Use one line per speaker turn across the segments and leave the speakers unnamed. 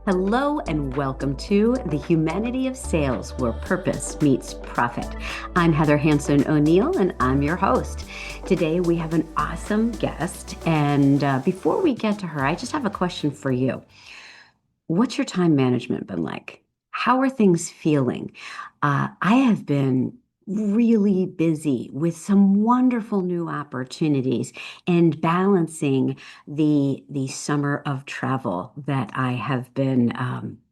Hello and welcome to The Humanity of Sales, where purpose meets profit. I'm Heather Hansen O'Neill, and I'm your host. Today we have an awesome guest, and before we get to her, I just have a question for you. What's your time management been like? How are things feeling? I have been really busy with some wonderful new opportunities and balancing the summer of travel that I have been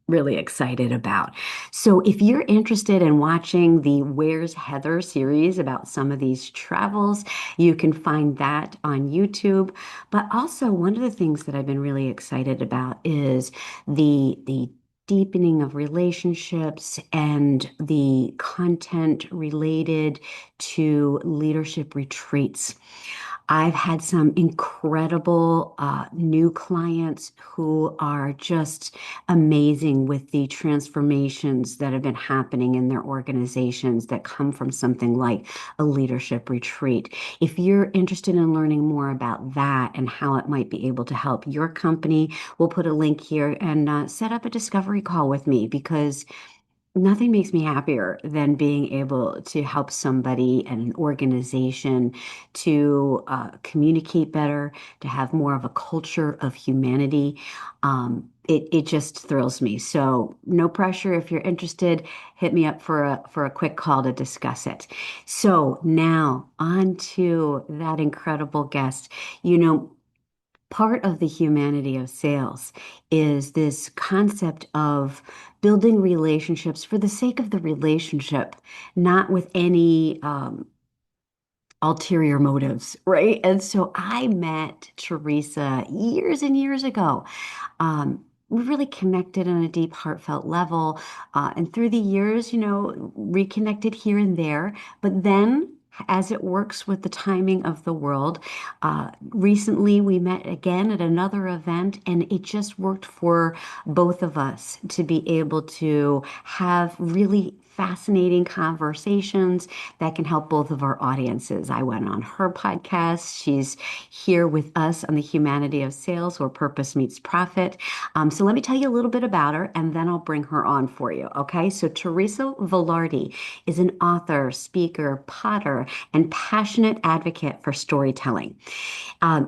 really excited about. So if you're interested in watching the Where's Heather series about some of these travels, you can find that on YouTube. But also one of the things that I've been really excited about is the deepening of relationships and the content related to leadership retreats. I've had some incredible new clients who are just amazing with the transformations that have been happening in their organizations that come from something like a leadership retreat. If you're interested in learning more about that and how it might be able to help your company, we'll put a link here and set up a discovery call with me because nothing makes me happier than being able to help somebody and an organization to communicate better, to have more of a culture of humanity. It just thrills me. So no pressure. If you're interested, hit me up for a quick call to discuss it. So now on to that incredible guest. You know, part of the humanity of sales is this concept of building relationships for the sake of the relationship, not with any ulterior motives, right? And so I met Teresa years and years ago. We really connected on a deep, heartfelt level. And through the years, reconnected here and there. But then, as it works with the timing of the world, recently we met again at another event, and it just worked for both of us to be able to have really fascinating conversations that can help both of our audiences. I went on her podcast. She's here with us on the Humanity of Sales, where purpose meets profit. So let me tell you a little bit about her, and then I'll bring her on for you. Okay. So Teresa Velardi is an author, speaker, potter, and passionate advocate for storytelling.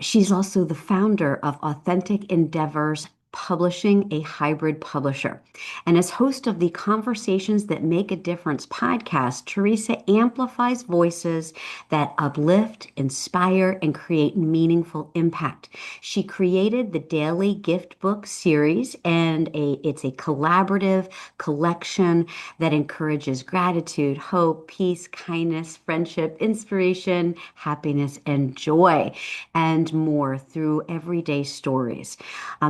She's also the founder of Authentic Endeavors Publishing, a hybrid publisher. And as host of the Conversations That Make a Difference podcast, Teresa amplifies voices that uplift, inspire, and create meaningful impact. She created the Daily Gift Book series, and it's a collaborative collection that encourages gratitude, hope, peace, kindness, friendship, inspiration, happiness, and joy, and more through everyday stories.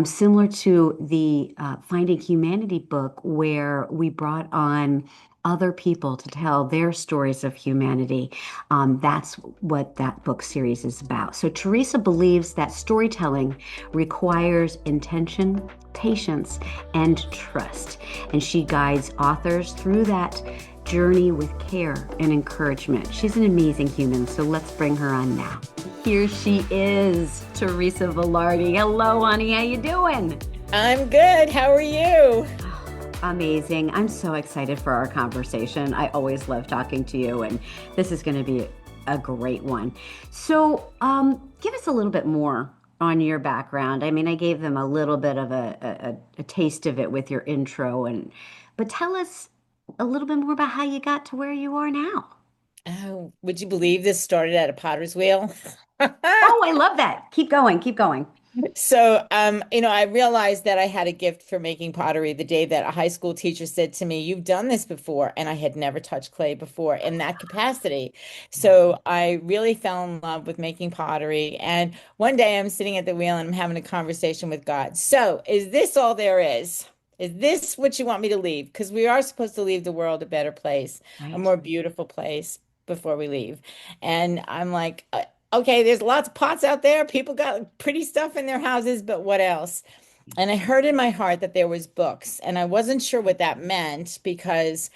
Similar to the Finding Humanity book, where we brought on other people to tell their stories of humanity. That's what that book series is about. So Teresa believes that storytelling requires intention, patience, and trust. And she guides authors through that journey with care and encouragement. She's an amazing human, so let's bring her on now. Here she is, Teresa Velardi. Hello, honey. How you doing?
I'm good. How are you?
Amazing. I'm so excited for our conversation. I always love talking to you, and this is going to be a great one. So, give us a little bit more on your background. I mean, I gave them a little bit of a taste of it with your intro, but tell us a little bit more about how you got to where you are now.
Oh, would you believe this started at a potter's wheel?
Oh, I love that. Keep going. Keep going.
So, I realized that I had a gift for making pottery the day that a high school teacher said to me, "You've done this before." And I had never touched clay before in that capacity. So I really fell in love with making pottery. And one day I'm sitting at the wheel and I'm having a conversation with God. So, is this all there is? Is this what you want me to leave? Because we are supposed to leave the world a better place, a
Right.
more beautiful place before we leave. And I'm like, okay, there's lots of pots out there. People got pretty stuff in their houses, but what else? And I heard in my heart that there was books, and I wasn't sure what that meant because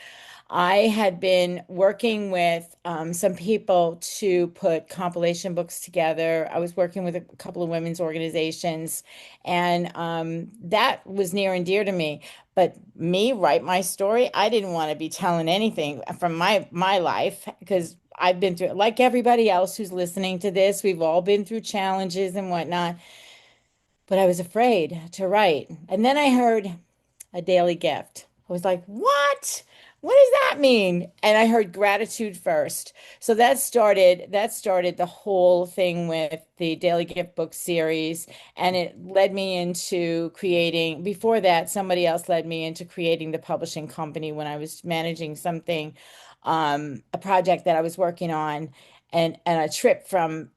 I had been working with some people to put compilation books together. I was working with a couple of women's organizations, and that was near and dear to me. But me, write my story, I didn't want to be telling anything from my life because I've been through, like everybody else who's listening to this, we've all been through challenges and whatnot. But I was afraid to write. And then I heard a daily gift. I was like, what? What does that mean? And I heard gratitude first. So that started the whole thing with the Daily Gift book series. And it led me into creating, before that, somebody else led me into creating the publishing company when I was managing something, a project that I was working on, and a trip from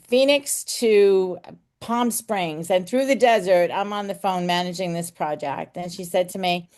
Phoenix to Palm Springs and through the desert. I'm on the phone managing this project. And she said to me,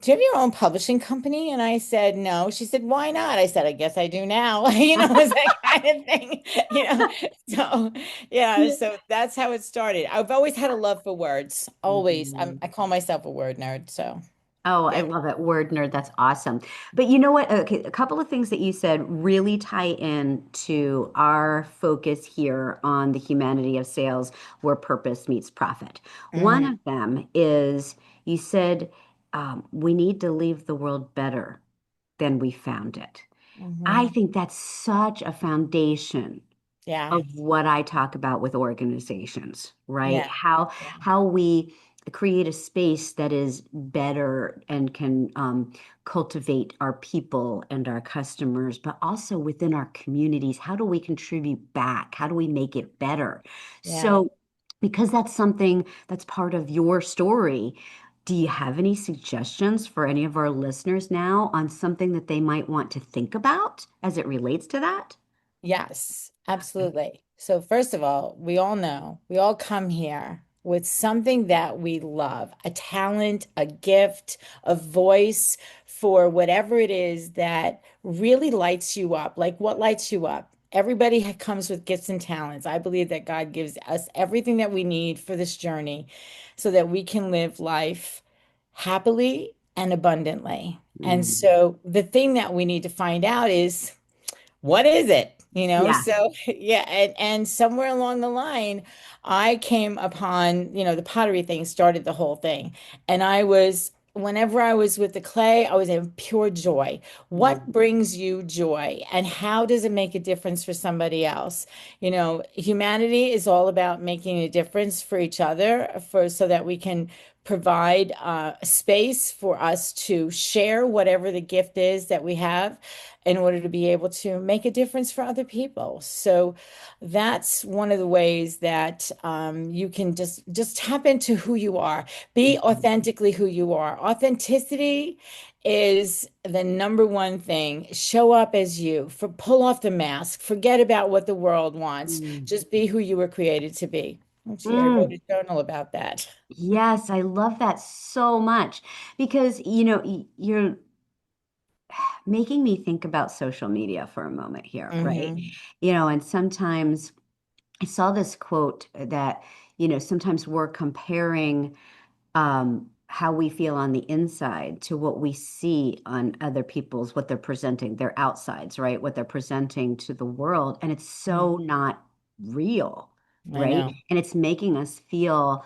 do you have your own publishing company? And I said, no. She said, why not? I said, I guess I do now. It's that kind of thing, you know. So, yeah, so that's how it started. I've always had a love for words, always.
Mhm.
I call myself a word nerd. So,
Oh, I
yeah.
love it. Word nerd. That's awesome. But you know what? Okay, a couple of things that you said really tie in to our focus here on the humanity of sales, where purpose meets profit. One
Hmm.
of them is you said we need to leave the world better than we found it. I
Hmm.
think that's such a foundation
Yeah.
of what I talk about with organizations, right?
Yeah.
How we create a space that is better and can cultivate our people and our customers, but also within our communities. How do we contribute back? How do we make it better?
Yeah.
So, because that's something that's part of your story, do you have any suggestions for any of our listeners now on something that they might want to think about as it relates to that?
Yes, absolutely. So, first of all, we all know, we all come here with something that we love, a talent, a gift, a voice for whatever it is that really lights you up. Like what lights you up? Everybody comes with gifts and talents. I believe that God gives us everything that we need for this journey so that we can live life happily and abundantly. And
Mm.
so, the thing that we need to find out is, what is it?
Yeah.
So yeah, and somewhere along the line, I came upon, the pottery thing started the whole thing. And whenever I was with the clay, I was in pure joy. What
Mm.
brings you joy, and how does it make a difference for somebody else? Humanity is all about making a difference for each other, for so that we can provide a space for us to share whatever the gift is that we have in order to be able to make a difference for other people. So that's one of the ways that you can just tap into who you are, be
Mhm.
authentically who you are. Authenticity is the number one thing. Show up as you, pull off the mask, forget about what the world wants.
Mm.
Just be who you were created to be. Oh, gee, I wrote
Mm.
a journal about that.
Yes, I love that so much because, you're making me think about social media for a moment here, right?
Hmm.
And sometimes I saw this quote that, sometimes we're comparing how we feel on the inside to what we see on other people's, what they're presenting, their outsides, right? What they're presenting to the world. And it's so not real,
I
right?
know.
And it's making us feel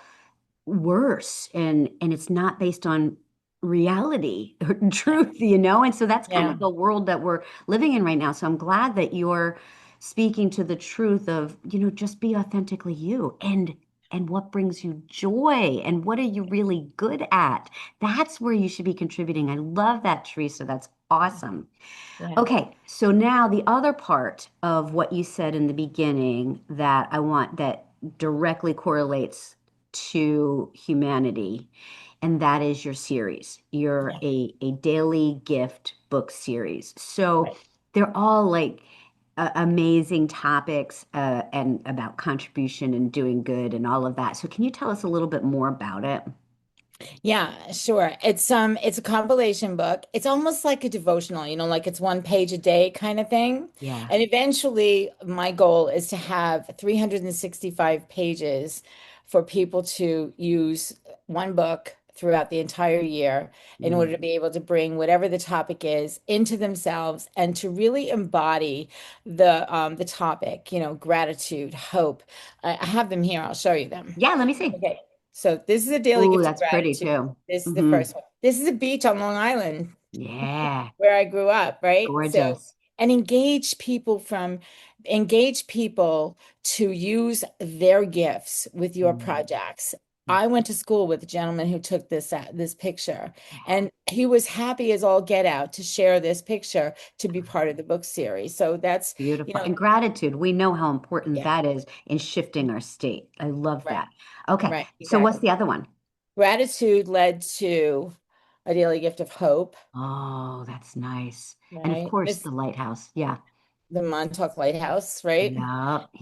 worse and it's not based on reality or
Yeah.
truth, and so that's kind
Yeah.
of the world that we're living in right now. So I'm glad that you're speaking to the truth of, just be authentically you and what brings you joy and what are you really good at. That's where you should be contributing. I love that, Teresa. That's awesome.
Yeah.
Okay, so now the other part of what you said in the beginning that I want that directly correlates to humanity, and that is your series. You're
Yeah.
a daily gift book series. So
Right.
they're all like amazing topics and about contribution and doing good and all of that. So can you tell us a little bit more about it?
Yeah, sure. It's a compilation book. It's almost like a devotional, like it's one page a day kind of thing.
Yeah.
And eventually my goal is to have 365 pages for people to use one book throughout the entire year in order
Mm,
to be able to bring whatever the topic is into themselves and to really embody the topic, gratitude, hope. I have them here. I'll show you them.
yeah, let me see.
Okay. So this is a daily
Ooh,
gift of
that's pretty
gratitude.
too.
This is the
Hmm.
first one. This is a beach on Long Island
Yeah,
where I grew up, right? So,
gorgeous.
and engage people to use their gifts with your
Mm.
projects. I went to school with a gentleman who took this picture, and he was happy as all get out to share this picture to be part of the book series. So that's,
Beautiful. And gratitude, we know how important
yeah,
that is in shifting our state. I love
right,
that. Okay,
right,
so what's
exactly.
the other one?
Gratitude led to a daily gift of hope,
Oh, that's nice. And of
right?
course,
This
the lighthouse. Yeah.
the Montauk Lighthouse, right?
Yep.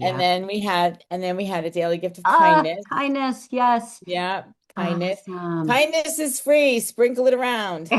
And
Yep.
then we had a daily gift of
Ah,
kindness.
kindness. Yes.
Yeah, kindness.
Awesome.
Kindness is free. Sprinkle it around.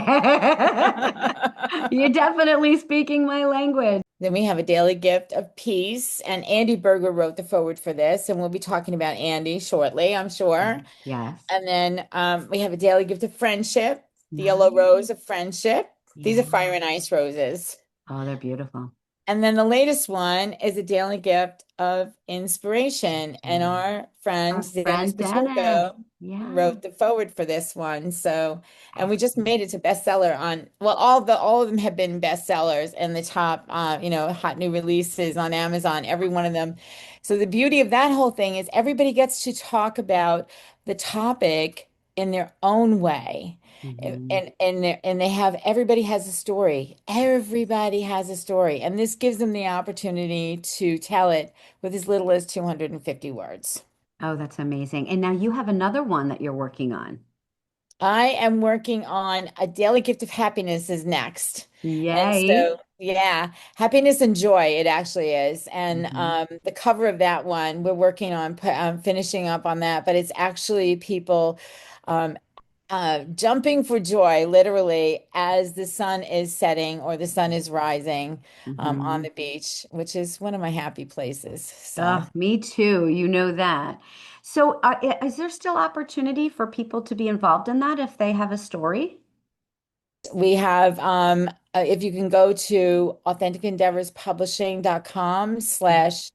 You're definitely speaking my language.
Then we have a daily gift of peace. And Andy Berger wrote the forward for this, and we'll be talking about Andy shortly, I'm sure.
Yes.
And then we have a daily gift of friendship, the yellow
Nice.
rose of friendship. These are
Yeah.
fire and ice roses.
Oh, they're beautiful.
And then the latest one is a daily gift of inspiration. And
Mm.
our friend
Our
Dennis
friend Dennis.
Pachuco
Yeah.
wrote the forward for this one. So, and we just
Excellent.
made it to bestseller on, well, all of them have been bestsellers and the top, hot new releases on Amazon, every one of them. So the beauty of that whole thing is everybody gets to talk about the topic in their own way.
Hmm.
And they have everybody has a story. Everybody has a story, and this gives them the opportunity to tell it with as little as 250 words.
Oh, that's amazing. And now you have another one that you're working on.
I am working on a daily gift of happiness is next. And
Yay.
so, yeah, happiness and joy, it actually is. And
Hmm.
the cover of that one, we're working on finishing up on that, but it's actually people um, jumping for joy, literally, as the sun is setting or the sun is rising on
Hmm.
the beach, which is one of my happy places.
Oh,
So
me too. You know that. So, is there still opportunity for people to be involved in that if they have a story?
we have, if you can go to authenticendeavorspublishing.com/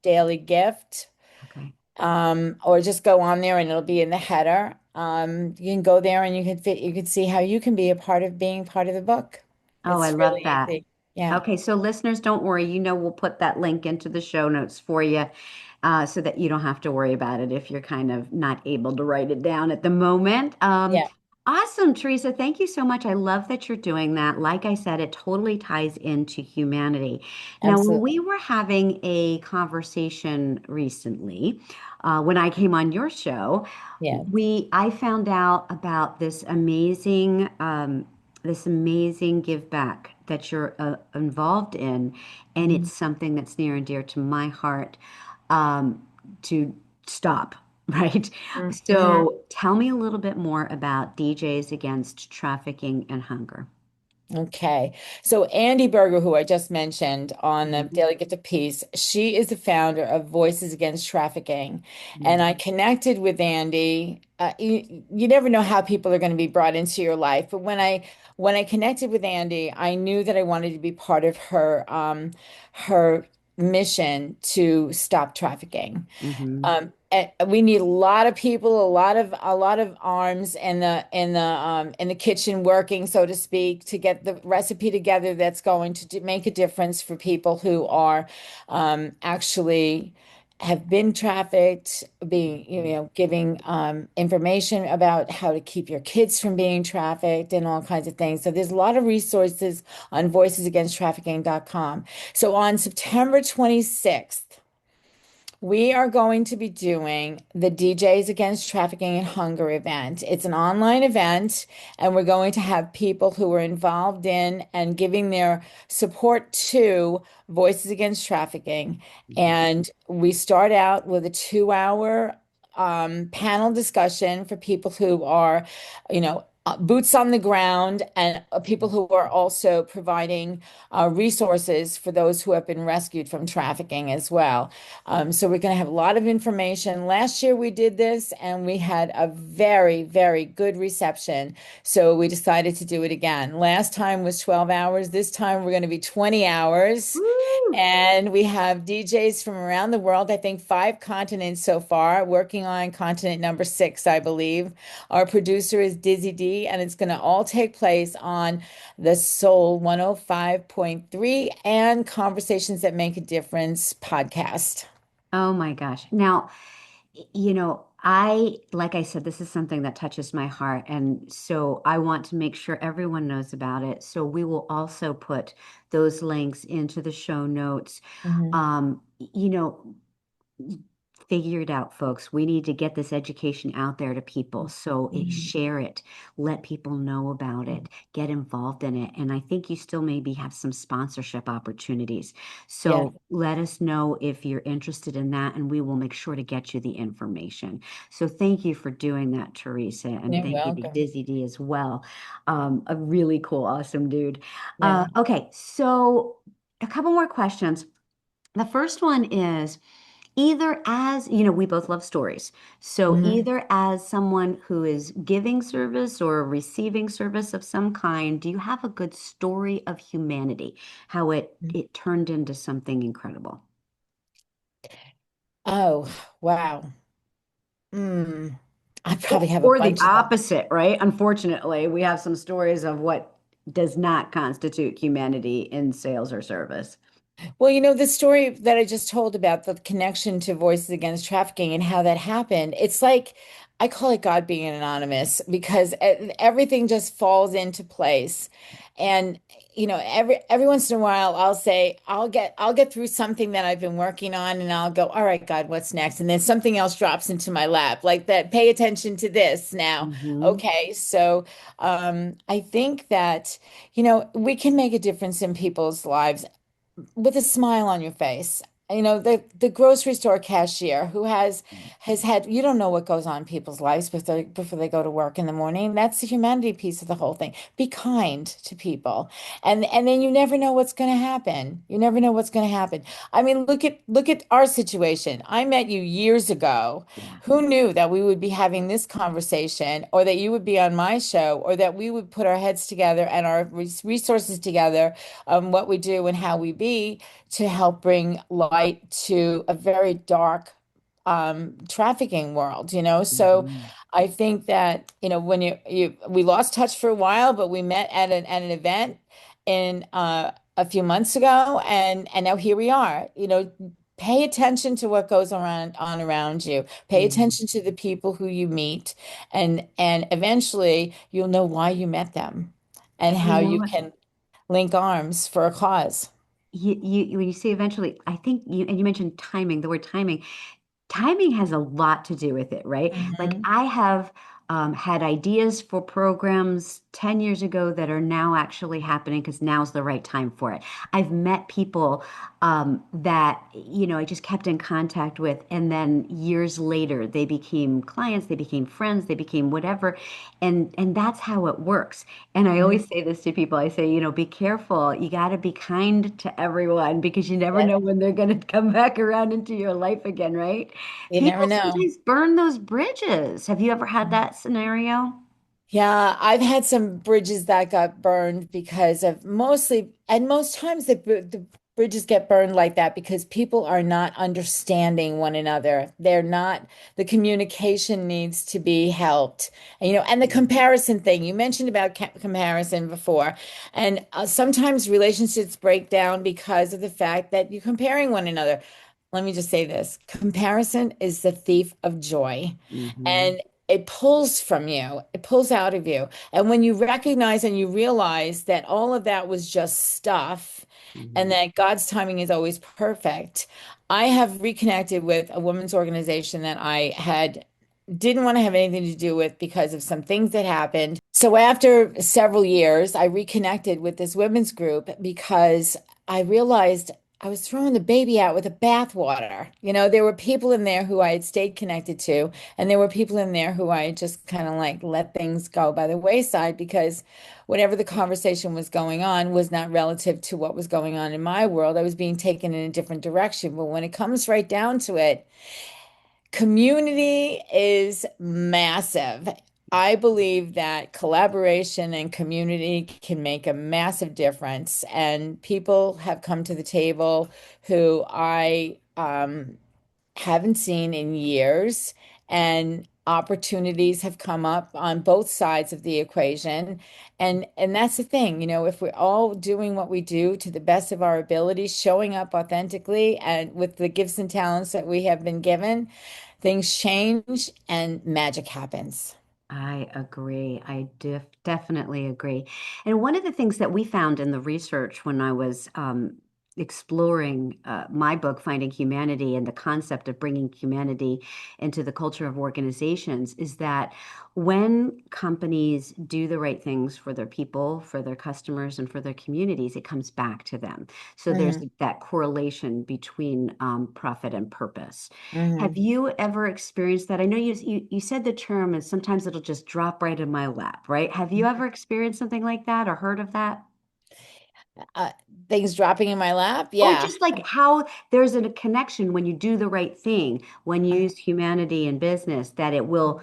daily gift,
Okay.
or just go on there and it'll be in the header. You can go there and you can see how you can be a part of being part of the book.
Oh, I
It's
love
really
that.
easy. Yeah.
Okay, so listeners, don't worry. You know, we'll put that link into the show notes for you so that you don't have to worry about it if you're kind of not able to write it down at the moment.
Yeah,
Awesome, Teresa. Thank you so much. I love that you're doing that. Like I said, it totally ties into humanity. Now, when we
absolutely.
were having a conversation recently, when I came on your show,
Yeah.
I found out about this amazing give back that you're involved in, and
Mhm.
it's something that's near and dear to my heart um, to stop, right?
Mhm.
So tell me a little bit more about DJs Against Trafficking and Hunger.
Okay. So Andy Berger, who I just mentioned on the
Mhm.
Daily Gift of Peace, she is the founder of Voices Against Trafficking. And
Mhm.
I connected with Andy. You never know how people are going to be brought into your life, but when I connected with Andy, I knew that I wanted to be part of her mission to stop trafficking.
Mhm.
And we need a lot of people, a lot of arms in the kitchen working, so to speak, to get the recipe together that's going to make a difference for people who are actually have been trafficked, being, giving information about how to keep your kids from being trafficked and all kinds of things. So there's a lot of resources on voicesagainsttrafficking.com. So on September 26th, we are going to be doing the DJs Against Trafficking and Hunger event. It's an online event, and we're going to have people who are involved in and giving their support to Voices Against Trafficking.
Mhm.
And we start out with a 2 hour panel discussion for people who are, you know, boots on the ground and people who are also providing resources for those who have been rescued from trafficking as well. So we're going to have a lot of information. Last year we did this and we had a very, very good reception. So we decided to do it again. Last time was 12 hours. This time we're going to be 20 hours.
Woo!
And we have DJs from around the world, I think 5 continents so far, working on continent number 6, I believe. Our producer is Dizzy D, and it's going to all take place on the Soul 105.3 and Conversations That Make a Difference podcast.
Oh my gosh. Now, like I said, this is something that touches my heart. And so I want to make sure everyone knows about it. So we will also put those links into the show notes.
Mhm.
You know, figure it out, folks. We need to get this education out there to people. So
Mhm.
share it, let people know about it, get involved in it. And I think you still maybe have some sponsorship opportunities.
Yes,
So let us know if you're interested in that, and we will make sure to get you the information. So thank you for doing that, Teresa. And
you're
thank you to
welcome.
Dizzy D as well. A really cool, awesome dude.
Yeah.
Okay, so a couple more questions. The first one is, either as, we both love stories. So
Mhm.
either as someone who is giving service or receiving service of some kind, do you have a good story of humanity, how it turned into something incredible?
Oh, wow. Mm. I
Or,
probably have a
or the
bunch of them.
opposite, right? Unfortunately, we have some stories of what does not constitute humanity in sales or service.
Well, the story that I just told about the connection to Voices Against Trafficking and how that happened, it's like I call it God being anonymous because everything just falls into place. And every once in a while I'll say I'll get through something that I've been working on and I'll go, all right, God, what's next? And then something else drops into my lap like that, pay attention to this now.
Hmm.
Okay, so I think that we can make a difference in people's lives with a smile on your face. The grocery store cashier who has had, you don't know what goes on in people's lives before they go to work in the morning. That's the humanity piece of the whole thing. Be kind to people. And then you never know what's going to happen. You never know what's going to happen. I mean, look at our situation. I met you years ago.
Yeah.
Who knew that we would be having this conversation or that you would be on my show or that we would put our heads together and our resources together, what we do and how we be to help bring light to a very dark trafficking world. So
Hmm.
I think that, when we lost touch for a while, but we met at an event in a few months ago, and now here we are. Pay attention to what goes on around you. Pay
Hmm.
attention to the people who you meet, and eventually you'll know why you met them and
You
how
know
you
what?
can link arms for a cause.
When you say eventually, I think and you mentioned timing, the word timing. Timing has a lot to do with it, right? Like
Mhm.
I have had ideas for programs 10 years ago that are now actually happening because now's the right time for it. I've met people that, I just kept in contact with, and then years later, they became clients, they became friends, they became whatever. And that's how it works. And I
Mhm.
always say this to people. I say, be careful. You got to be kind to everyone because you never
Yes,
know when they're going to come back around into your life again, right?
you
People
never know.
sometimes burn those bridges. Have you ever had that scenario?
Yeah, I've had some bridges that got burned because of mostly, and most times the bridges get burned like that because people are not understanding one another. The communication needs to be helped. And the comparison thing, you mentioned about comparison before. And sometimes relationships break down because of the fact that you're comparing one another. Let me just say this, comparison is the thief of joy.
Hmm.
And it pulls from you, it pulls out of you. And when you recognize and you realize that all of that was just stuff and
Hmm.
that God's timing is always perfect, I have reconnected with a women's organization that I had didn't want to have anything to do with because of some things that happened. So after several years, I reconnected with this women's group because I realized I was throwing the baby out with the bathwater. There were people in there who I had stayed connected to, and there were people in there who I just kind of like let things go by the wayside because whatever the conversation was going on was not relative to what was going on in my world. I was being taken in a different direction. But when it comes right down to it, community is massive. I believe that collaboration and community can make a massive difference. And people have come to the table who I haven't seen in years, and opportunities have come up on both sides of the equation. And that's the thing, if we're all doing what we do to the best of our ability, showing up authentically and with the gifts and talents that we have been given, things change and magic happens.
I agree. I definitely agree. And one of the things that we found in the research when I was exploring my book, Finding Humanity, and the concept of bringing humanity into the culture of organizations is that when companies do the right things for their people, for their customers, and for their communities, it comes back to them. So there's
Hmm.
that correlation between profit and purpose. Have
Hmm.
you ever experienced that? I know you said the term, and sometimes it'll just drop right in my lap, right? Have you ever experienced something like that or heard of that?
Uh, Things dropping in my lap.
Or
Yeah.
just like how there's a connection when you do the right thing, when you use humanity in business, that it will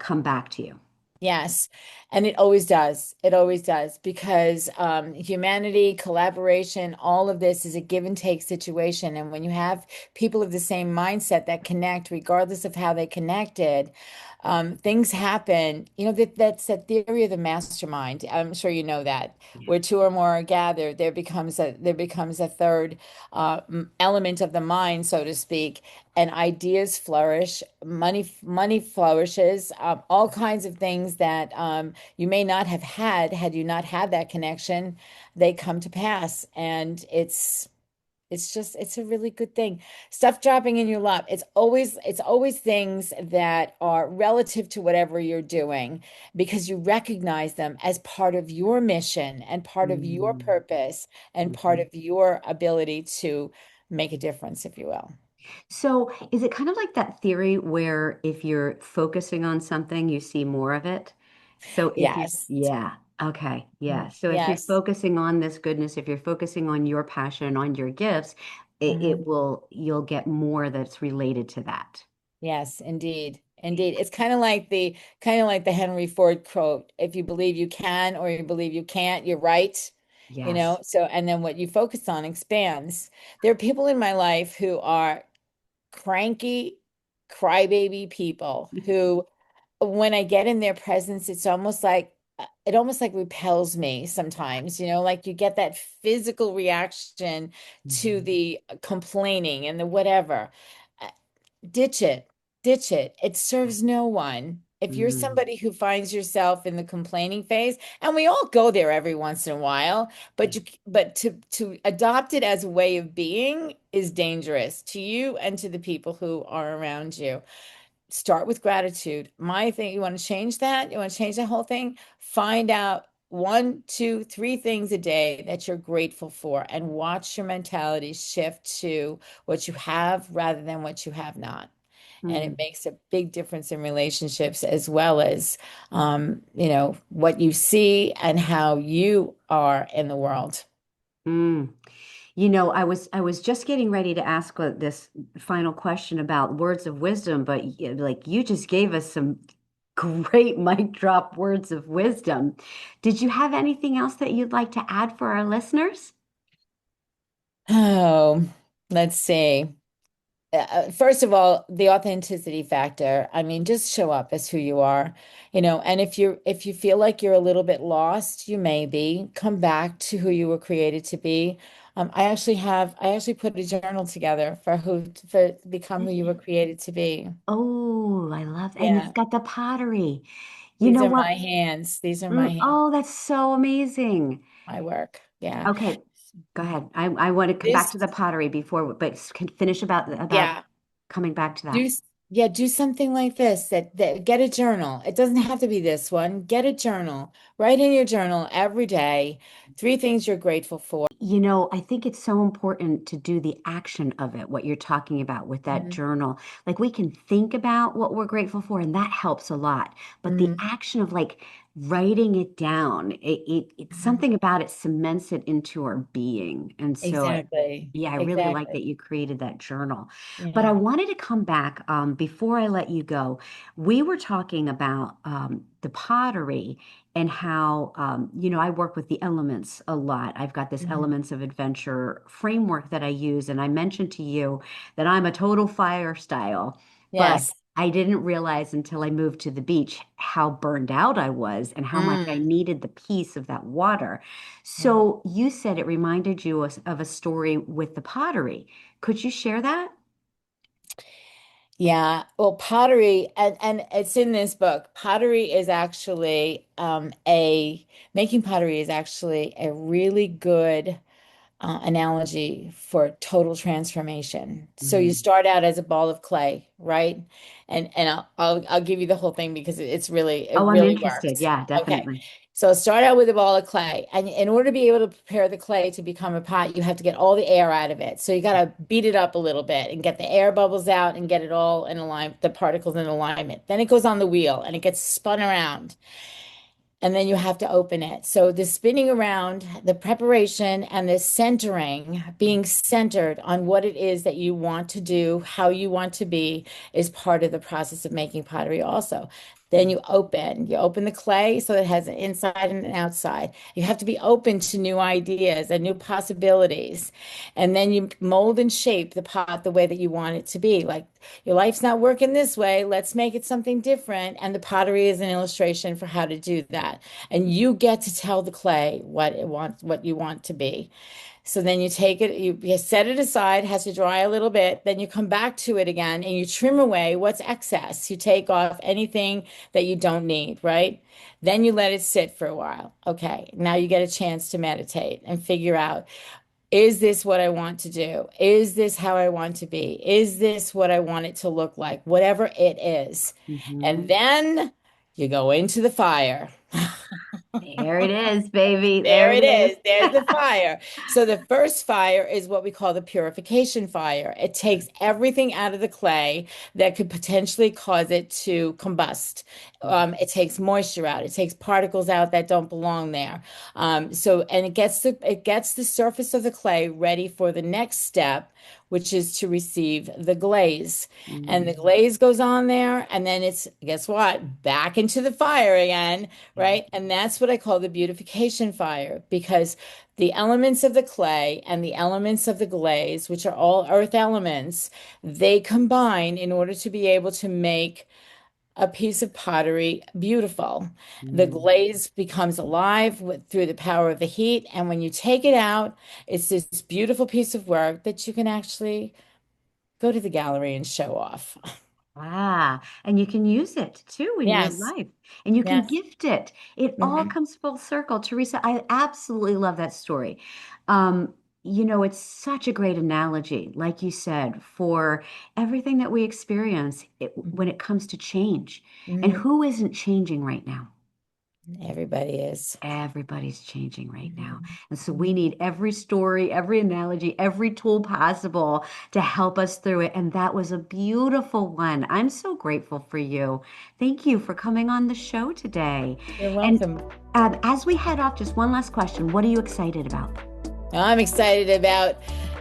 come back to you.
Yes, and it always does. It always does because humanity, collaboration, all of this is a give and take situation. And when you have people of the same mindset that connect, regardless of how they connected, things happen. That's that theory of the mastermind. I'm sure you know that.
Yeah.
Where two or more are gathered, there becomes a third element of the mind, so to speak, and ideas flourish, money flourishes, all kinds of things that you may not have had you not had that connection, they come to pass, and it's a really good thing. Stuff dropping in your lap. It's always things that are relative to whatever you're doing because you recognize them as part of your mission and part of your
Mm.
purpose and part
Mhm.
of your ability to make a difference, if you will.
So, is it kind of like that theory where if you're focusing on something, you see more of it? So, if you,
Yes.
yeah, okay, yeah. So, if you're
Yes.
focusing on this goodness, if you're focusing on your passion, on your gifts,
Mhm.
you'll get more that's related to that.
Yes, indeed. Indeed. It's kind of like the Henry Ford quote, if you believe you can or you believe you can't, you're right.
Yes.
So and then what you focus on expands. There are people in my life who are cranky, crybaby people who when I get in their presence, it almost like repels me sometimes, like you get that physical reaction to
Mhm.
the complaining and the whatever. Uh, Ditch it. Ditch it. It serves no one. If you're
Mm.
somebody who finds yourself in the complaining phase, and we all go there every once in a while,
Yeah.
but to adopt it as a way of being is dangerous to you and to the people who are around you. Start with gratitude. My thing, you want to change that? You want to change the whole thing? Find out one, two, three things a day that you're grateful for and watch your mentality shift to what you have rather than what you have not. And it
Mm.
makes a big difference in relationships as well as, what you see and how you are in the world.
Mm. I was just getting ready to ask this final question about words of wisdom, but like you just gave us some great mic drop words of wisdom. Did you have anything else that you'd like to add for our listeners?
Oh, let's see. First of all, the authenticity factor. I mean, just show up as who you are, and if you feel like you're a little bit lost, you may be, come back to who you were created to be. I actually put a journal together for become who you were created to be.
Oh, I love, and you've
Yeah.
got the pottery. You
These
know
are
what?
my hands. These are my hands,
Oh, that's so amazing.
my work. Yeah.
Okay, go ahead. I want to come back
This,
to the pottery before, but can finish about
yeah.
coming back to
Do
that.
yeah, do something like this that get a journal. It doesn't have to be this one. Get a journal. Write in your journal every day three things you're grateful for.
I think it's so important to do the action of it, what you're talking about with that
Mhm.
journal. Like we can think about what we're grateful for, and that helps a lot. But the
Mhm.
action of like writing it down, it's
Mhm.
something about it cements it into our being. And so
Exactly.
yeah, I really like that
Exactly.
you created that journal. But I
Yeah.
wanted to come back before I let you go. We were talking about the pottery and how, I work with the elements a lot. I've got this
Mhm.
elements of adventure framework that I use. And I mentioned to you that I'm a total fire style, but
Yes.
I didn't realize until I moved to the beach how burned out I was and how much I
Mm.
needed the peace of that water.
Yeah.
So you said it reminded you of a story with the pottery. Could you share that?
Yeah. Well, pottery, and it's in this book. Pottery is actually a making pottery is actually a really good analogy for total transformation. So you
Mm.
start out as a ball of clay, right? And I'll give you the whole thing because it
Oh, I'm
really
interested.
works.
Yeah,
Okay.
definitely.
So start out with a ball of clay. And in order to be able to prepare the clay to become a pot, you have to get all the air out of it. So you got to beat it up a little bit and get the air bubbles out and get it all in alignment, the particles in alignment. Then it goes on the wheel and it gets spun around and then you have to open it. So the spinning around, the preparation, and the centering, being centered on what it is that you want to do, how you want to be, is part of the process of making pottery also. Then you open the clay so it has an inside and an outside. You have to be open to new ideas and new possibilities. And then you mold and shape the pot the way that you want it to be. Like your life's not working this way. Let's make it something different. And the pottery is an illustration for how to do that. And you get to tell the clay what you want to be. So then you take it, you set it aside, has to dry a little bit. Then you come back to it again and you trim away what's excess. You take off anything that you don't need, right? Then you let it sit for a while. Okay, now you get a chance to meditate and figure out, is this what I want to do? Is this how I want to be? Is this what I want it to look like? Whatever it is. And
Hmm.
then you go into the fire.
There it is, baby.
There
There
it
it is.
is. There's the fire. So the first fire is what we call the purification fire. It takes everything out of the clay that could potentially cause it to combust. It takes moisture out. It takes particles out that don't belong there. And it gets the surface of the clay ready for the next step, which is to receive the glaze. And the
Mm.
glaze goes on there, and then it's, guess what? Back into the fire again,
Yeah.
right? And that's what I call the beautification fire because the elements of the clay and the elements of the glaze, which are all earth elements, they combine in order to be able to make a piece of pottery beautiful. The
Mm.
glaze becomes alive through the power of the heat. And when you take it out, it's this beautiful piece of work that you can actually go to the gallery and show off.
Ah, and you can use it too in your
Yes.
life, and you can
Yes.
gift it. It all
Mhm.
comes full circle. Teresa, I absolutely love that story. It's such a great analogy, like you said, for everything that we experience when it comes to change. And
Mhm.
who isn't changing right now?
Everybody is.
Everybody's changing right now.
Mhm.
And so we
Mhm.
need every story, every analogy, every tool possible to help us through it. And that was a beautiful one. I'm so grateful for you. Thank you for coming on the show today.
You're
And
welcome.
as we head off, just one last question. What are you excited about?
I'm excited about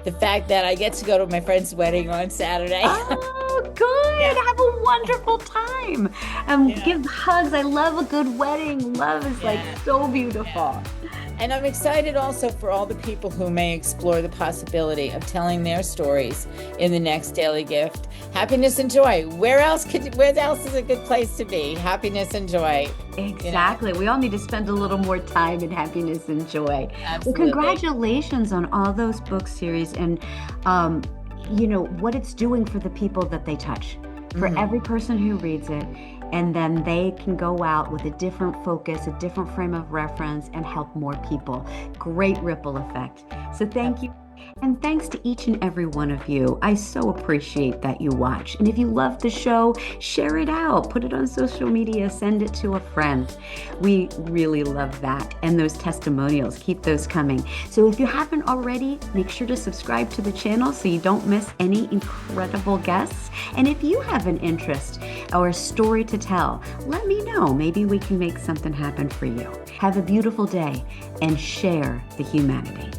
the fact that I get to go to my friend's wedding on Saturday.
Oh, good.
Yeah.
Have a wonderful time.
Yeah.
Give hugs. I love a good wedding. Love is like
Yeah.
so
Yeah.
beautiful.
And I'm excited also for all the people who may explore the possibility of telling their stories in the next daily gift. Happiness and joy. Where else is a good place to be? Happiness and joy. You know,
Exactly. We all need to spend a little more time in happiness and joy. Well,
absolutely.
congratulations on all those book series and um, what it's doing for the people that they touch, for
Mhm.
every person who reads it. And then they can go out with a different focus, a different frame of reference, and help more people. Great ripple effect. So thank you. And And thanks to each and every one of you. I so appreciate that you watch. And if you love the show, share it out, put it on social media, send it to a friend. We really love that. And those testimonials, keep those coming. So if you haven't already, make sure to subscribe to the channel so you don't miss any incredible guests. And if you have an interest or a story to tell, let me know. Maybe we can make something happen for you. Have a beautiful day and share the humanity.